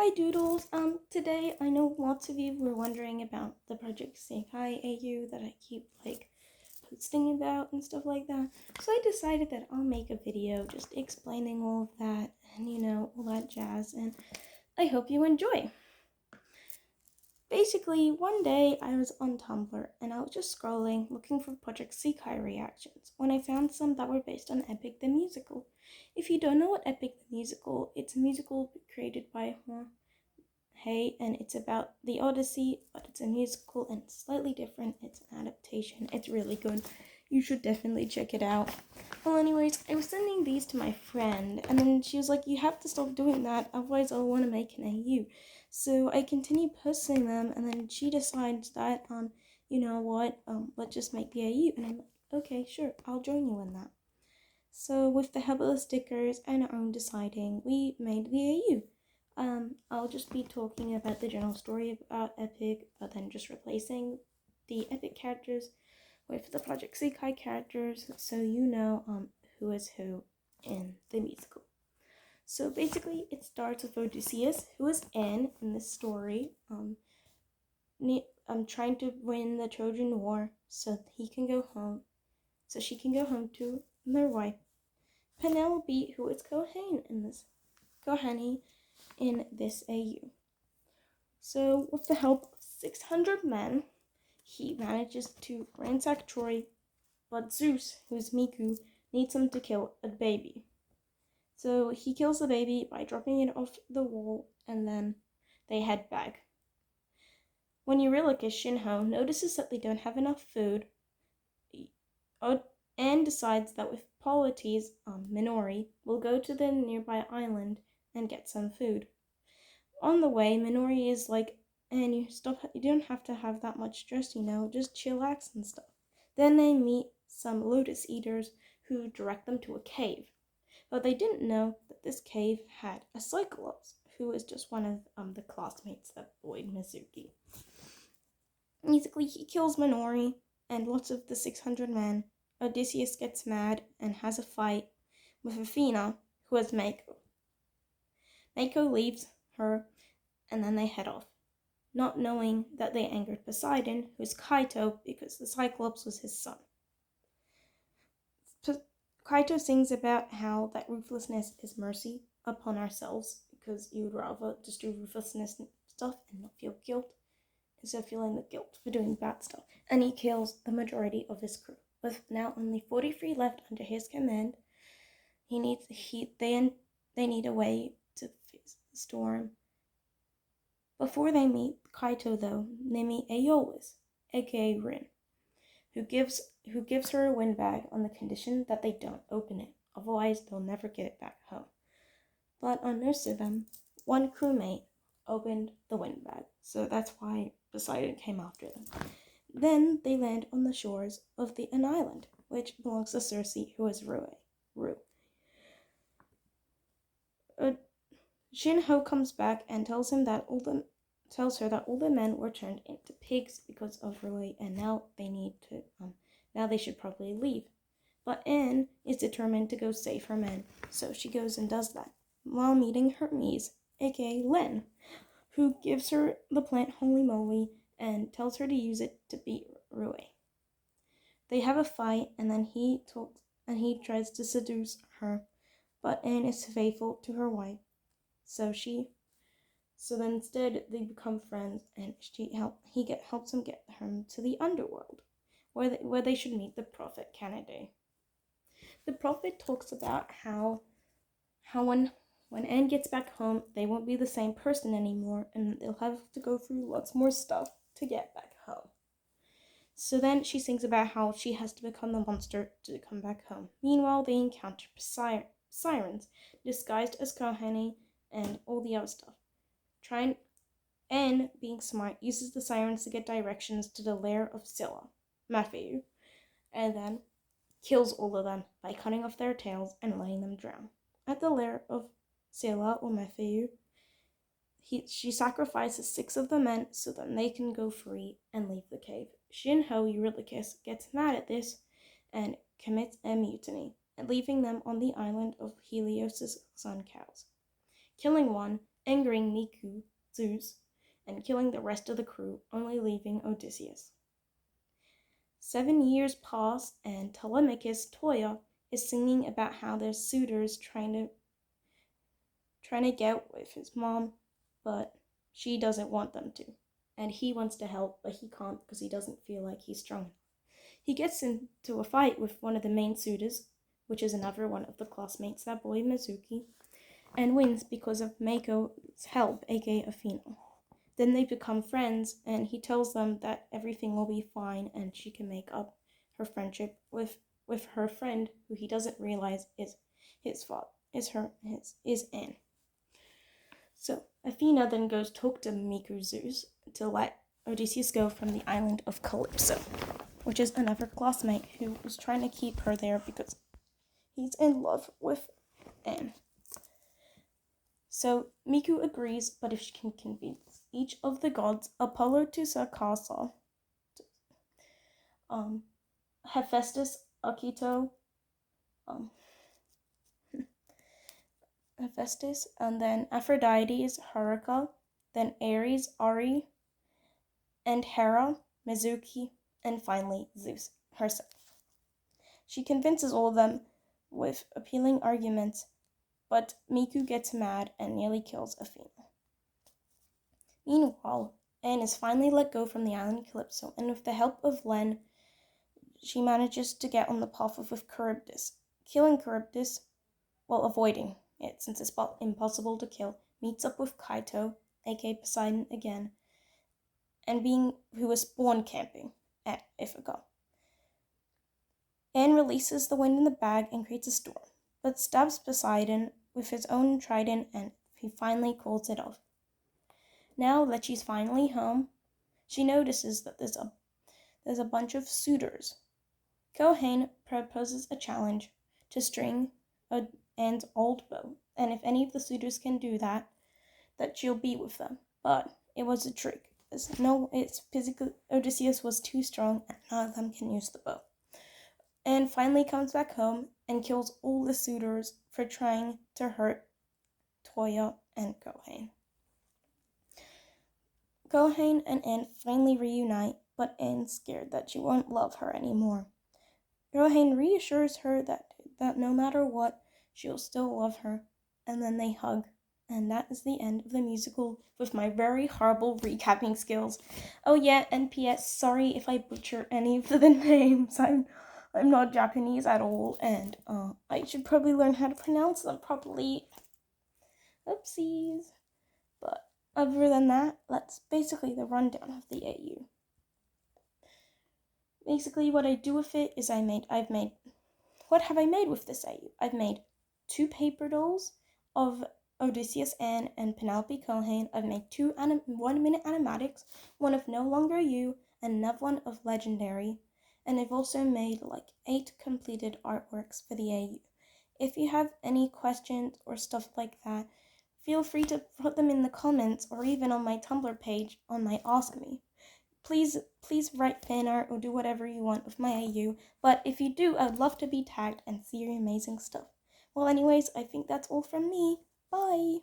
Hi Doodles. Today I know lots of you were wondering about the project Sekai AU that I keep posting about and stuff like that. So I decided that I'll make a video just explaining all of that and all that jazz, and I hope you enjoy. Basically, one day I was on Tumblr and I was just scrolling looking for Project Sekai reactions when I found some that were based on Epic the Musical. If you don't know what Epic the Musical, it's a musical created by Hey, and it's about the Odyssey, but it's a musical and it's slightly different. It's an adaptation. It's really good. You should definitely check it out. Well, anyways, I was sending these to my friend, and then she was like, "You have to stop doing that, otherwise I'll want to make an AU." So I continue posting them, and then she decides that, you know what, let's just make the AU. And I'm like, okay, sure, I'll join you in that. So with the help of the stickers and our own deciding, we made the AU. I'll just be talking about the general story about Epic, but then just replacing the Epic characters with the Project Sekai characters, so you know who is who in the musical. So basically, it starts with Odysseus, who is Anne in this story, trying to win the Trojan War so he can go home, so she can go home to their wife, Penelope, who is Kohani in this AU. So, with the help of 600 men, he manages to ransack Troy, but Zeus, who's Miku, needs him to kill a baby. So, he kills the baby by dropping it off the wall, and then they head back. When Eurylochus Shinho notices that they don't have enough food, and decides that with Polites, Minori, will go to the nearby island and get some food. On the way, Minori is like, and you don't have to have that much stress, just chillax and stuff. Then they meet some lotus eaters who direct them to a cave. But they didn't know that this cave had a Cyclops, who is just one of the classmates that bullied Mizuki. Basically, he kills Minori and lots of the 600 men. Odysseus gets mad and has a fight with Athena, who is Mako. Mako leaves her, and then they head off, not knowing that they angered Poseidon, who's Kaito, because the Cyclops was his son. Kaito sings about how that ruthlessness is mercy upon ourselves, because you would rather just do ruthlessness stuff and not feel guilt, instead of feeling the guilt for doing bad stuff. And he kills the majority of his crew. With now only 43 left under his command, they need a way to face the storm. Before they meet Kaito, though, they meet Aeolus, aka Rin, who gives her a wind bag on the condition that they don't open it, otherwise they'll never get it back home. But unbeknownst to them, one crewmate opened the wind bag, so that's why Poseidon came after them. Then they land on the shores of an island, which belongs to Circe, who is Ru. Shinho comes back and tells her that all the men were turned into pigs because of Rui, and now they should probably leave. But Anne is determined to go save her men, so she goes and does that, while meeting Hermes, aka Len, who gives her the plant Holy Moly and tells her to use it to beat Rui. They have a fight, and then he tries to seduce her, but Anne is faithful to her wife. So then instead they become friends, and he helps him get her to the underworld, where they should meet the prophet Kennedy. The prophet talks about how when Anne gets back home, they won't be the same person anymore, and they'll have to go through lots more stuff to get back home. So then she sings about how she has to become the monster to come back home. Meanwhile, they encounter sirens disguised as Kohani and all the other stuff. Anne, being smart, uses the sirens to get directions to the lair of Scylla, Matthew, and then kills all of them by cutting off their tails and letting them drown. At the lair of Scylla or Matthew, she sacrifices 6 of the men so that they can go free and leave the cave. Shinho Eurylochus gets mad at this and commits a mutiny, and leaving them on the island of Helios' sun cows. Killing one angering Miku, Zeus, and killing the rest of the crew, only leaving Odysseus. 7 years pass, and Telemachus Toya is singing about how there's suitors trying to get with his mom, but she doesn't want them to. And he wants to help, but he can't because he doesn't feel like he's strong. He gets into a fight with one of the main suitors, which is another one of the classmates, that boy Mizuki, and wins because of Mako's help, aka Athena. Then they become friends, and he tells them that everything will be fine and she can make up her friendship with her friend, who he doesn't realize is his fault, is Anne. So Athena then goes talk to Miku Zeus to let Odysseus go from the island of Calypso, which is another classmate who was trying to keep her there because he's in love with Anne. So Miku agrees, but if she can convince each of the gods, Apollo to Sakasa, Hephaestus, Akito, Hephaestus, and then Aphrodite is Haruka, then Ares, Ari, and Hera, Mizuki, and finally Zeus herself. She convinces all of them with appealing arguments, but Miku gets mad and nearly kills Athena. Meanwhile, Anne is finally let go from the island Calypso, and with the help of Len, she manages to get on the path with Charybdis. Killing Charybdis, while avoiding it since it's impossible to kill, meets up with Kaito, aka Poseidon again, and who was spawn camping at Ithaca. Anne releases the wind in the bag and creates a storm, but stabs Poseidon with his own trident, and he finally calls it off. Now that she's finally home, she notices that there's a bunch of suitors. Kohain proposes a challenge to string Anne's old bow, and if any of the suitors can do that she'll be with them. But it was a trick. It's physically Odysseus was too strong, and none of them can use the bow. Anne finally comes back home and kills all the suitors for trying to hurt Toya and Kohain. Kohain and Anne finally reunite, but Anne's scared that she won't love her anymore. Kohain reassures her that no matter what, she'll still love her, and then they hug. And that is the end of the musical with my very horrible recapping skills. Oh yeah, and P.S. sorry if I butcher any of the names. I'm not Japanese at all, and I should probably learn how to pronounce them properly. Oopsies. But other than that, that's basically the rundown of the AU. Basically, what I do with it is what have I made with this AU? I've made 2 paper dolls of Odysseus, Anne, and Penelope Kohain. I've made 2 1-minute animatics, one of No Longer You, and another one of Legendary. And I've also made 8 completed artworks for the AU. If you have any questions or stuff like that, feel free to put them in the comments or even on my Tumblr page on my Ask Me. Please write fan art or do whatever you want with my AU, but if you do, I'd love to be tagged and see your amazing stuff. Well, anyways, I think that's all from me. Bye!